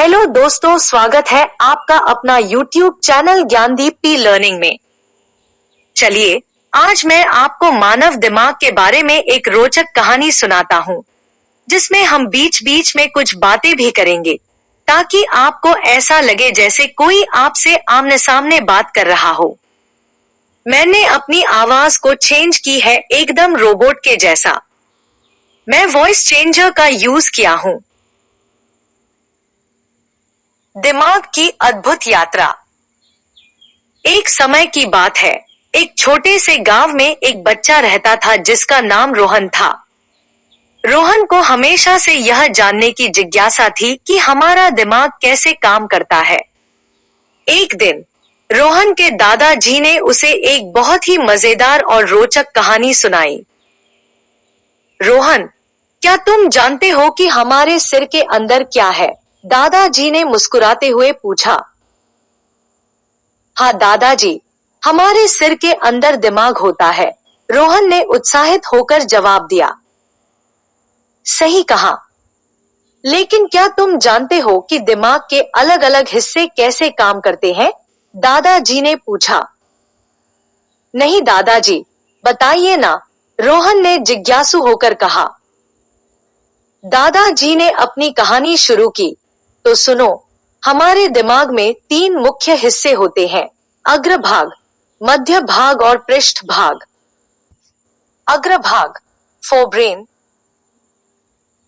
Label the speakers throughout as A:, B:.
A: Hello दोस्तों, स्वागत है आपका अपना YouTube channel Gyandeep P learning में। चलिए आज मैं आपको मानव दिमाग के बारे में एक रोचक कहानी सुनाता हूँ, जिसमें हम बीच बीच में कुछ बातें भी करेंगे ताकि आपको ऐसा लगे जैसे कोई आपसे आमने सामने बात कर रहा हो। मैंने अपनी आवाज को चेंज की है, एकदम रोबोट के जैसा। मैं वॉइस चेंजर का यूज किया हूँ। दिमाग की अद्भुत यात्रा। एक समय की बात है, एक छोटे से गांव में एक बच्चा रहता था जिसका नाम रोहन था। रोहन को हमेशा से यह जानने की जिज्ञासा थी कि हमारा दिमाग कैसे काम करता है। एक दिन रोहन के दादाजी ने उसे एक बहुत ही मजेदार और रोचक कहानी सुनाई। रोहन, क्या तुम जानते हो कि हमारे सिर के अंदर क्या है? दादाजी ने मुस्कुराते हुए पूछा। हाँ दादाजी, हमारे सिर के अंदर दिमाग होता है, रोहन ने उत्साहित होकर जवाब दिया। सही कहा, लेकिन क्या तुम जानते हो कि दिमाग के अलग अलग हिस्से कैसे काम करते हैं? दादाजी ने पूछा। नहीं दादाजी, बताइए ना, रोहन ने जिज्ञासु होकर कहा। दादाजी ने अपनी कहानी शुरू की। तो सुनो, हमारे दिमाग में 3 मुख्य हिस्से होते हैं, अग्रभाग, मध्य भाग और पृष्ठ भाग। अग्रभाग, फोरब्रेन।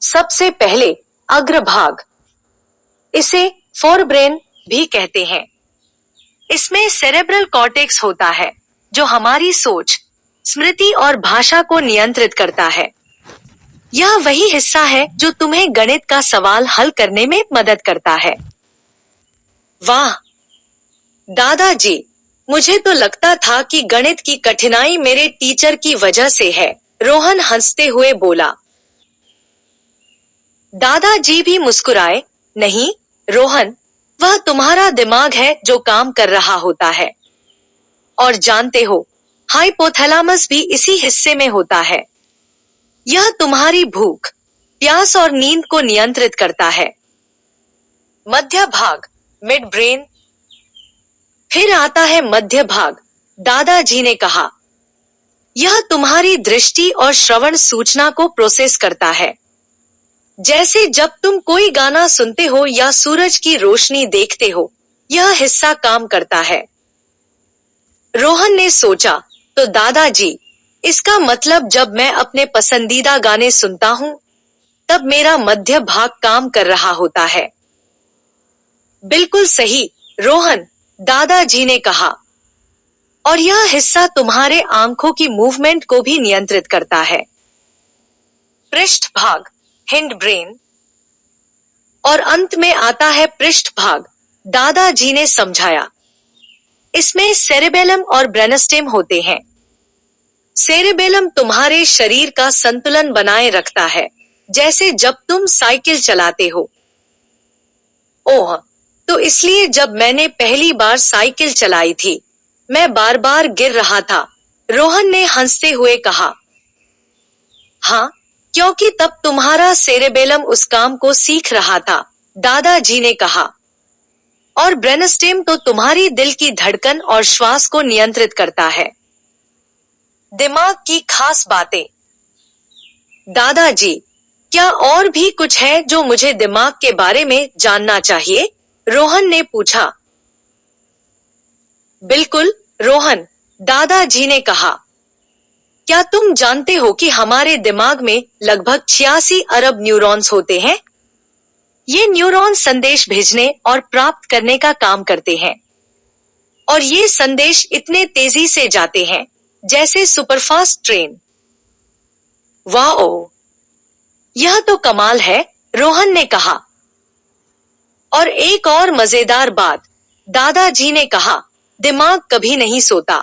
A: सबसे पहले अग्रभाग, इसे फोरब्रेन भी कहते हैं। इसमें सेरेब्रल कॉर्टेक्स होता है, जो हमारी सोच, स्मृति और भाषा को नियंत्रित करता है। यह वही हिस्सा है जो तुम्हें गणित का सवाल हल करने में मदद करता है। वाह दादाजी, मुझे तो लगता था कि गणित की कठिनाई मेरे टीचर की वजह से है, रोहन हंसते हुए बोला। दादाजी भी मुस्कुराए। नहीं रोहन, वह तुम्हारा दिमाग है जो काम कर रहा होता है। और जानते हो, हाइपोथैलेमस भी इसी हिस्से में होता है। यह तुम्हारी भूख, प्यास और नींद को नियंत्रित करता है। मध्य भाग, मिड ब्रेन। फिर आता है मध्य भाग, दादाजी ने कहा। यह तुम्हारी दृष्टि और श्रवण सूचना को प्रोसेस करता है। जैसे जब तुम कोई गाना सुनते हो या सूरज की रोशनी देखते हो, यह हिस्सा काम करता है। रोहन ने सोचा, तो दादाजी, इसका मतलब जब मैं अपने पसंदीदा गाने सुनता हूँ, तब मेरा मध्य भाग काम कर रहा होता है। बिल्कुल सही रोहन, दादाजी ने कहा। और यह हिस्सा तुम्हारे आंखों की मूवमेंट को भी नियंत्रित करता है। पृष्ठ भाग, हिंड ब्रेन। और अंत में आता है पृष्ठ भाग, दादाजी ने समझाया। इसमें सेरेबेलम और ब्रेनस्टेम होते हैं। सेरेबेलम तुम्हारे शरीर का संतुलन बनाए रखता है, जैसे जब तुम साइकिल चलाते हो। ओह, तो इसलिए जब मैंने पहली बार साइकिल चलाई थी, मैं बार बार गिर रहा था, रोहन ने हंसते हुए कहा। हाँ, क्योंकि तब तुम्हारा सेरेबेलम उस काम को सीख रहा था, दादाजी ने कहा। और ब्रेनस्टेम तो तुम्हारी दिल की धड़कन और श्वास को नियंत्रित करता है। दिमाग की खास बातें। दादाजी, क्या और भी कुछ है जो मुझे दिमाग के बारे में जानना चाहिए? रोहन ने पूछा। बिल्कुल रोहन, दादाजी ने कहा। क्या तुम जानते हो कि हमारे दिमाग में लगभग 86 अरब न्यूरॉन्स होते हैं? ये न्यूरॉन संदेश भेजने और प्राप्त करने का काम करते हैं। और ये संदेश इतने तेजी से जाते हैं जैसे सुपरफास्ट ट्रेन। वाओ, यह तो कमाल है, रोहन ने कहा। और एक और मजेदार बात, दादाजी ने कहा, दिमाग कभी नहीं सोता।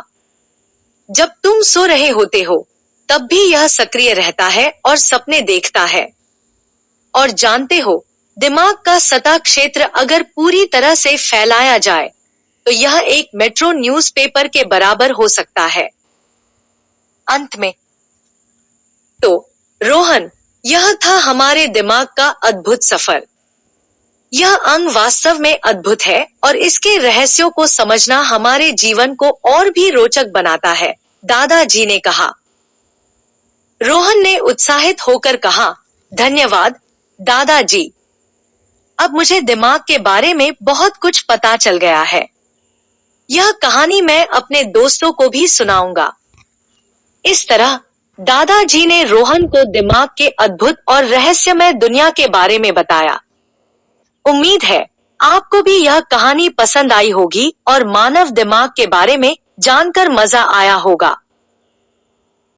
A: जब तुम सो रहे होते हो, तब भी यह सक्रिय रहता है और सपने देखता है। और जानते हो, दिमाग का सतह क्षेत्र अगर पूरी तरह से फैलाया जाए, तो यह एक मेट्रो न्यूज़पेपर के बराबर हो सकता है। अंत में तो रोहन, यह था हमारे दिमाग का अद्भुत सफर। यह अंग वास्तव में अद्भुत है और इसके रहस्यों को समझना हमारे जीवन को और भी रोचक बनाता है, दादाजी ने कहा। रोहन ने उत्साहित होकर कहा, धन्यवाद, दादाजी। अब मुझे दिमाग के बारे में बहुत कुछ पता चल गया है। यह कहानी मैं अपने दोस्तों को भी सुनाऊंगा। इस तरह दादाजी ने रोहन को दिमाग के अद्भुत और रहस्यमय दुनिया के बारे में बताया। उम्मीद है आपको भी यह कहानी पसंद आई होगी और मानव दिमाग के बारे में जानकर मजा आया होगा।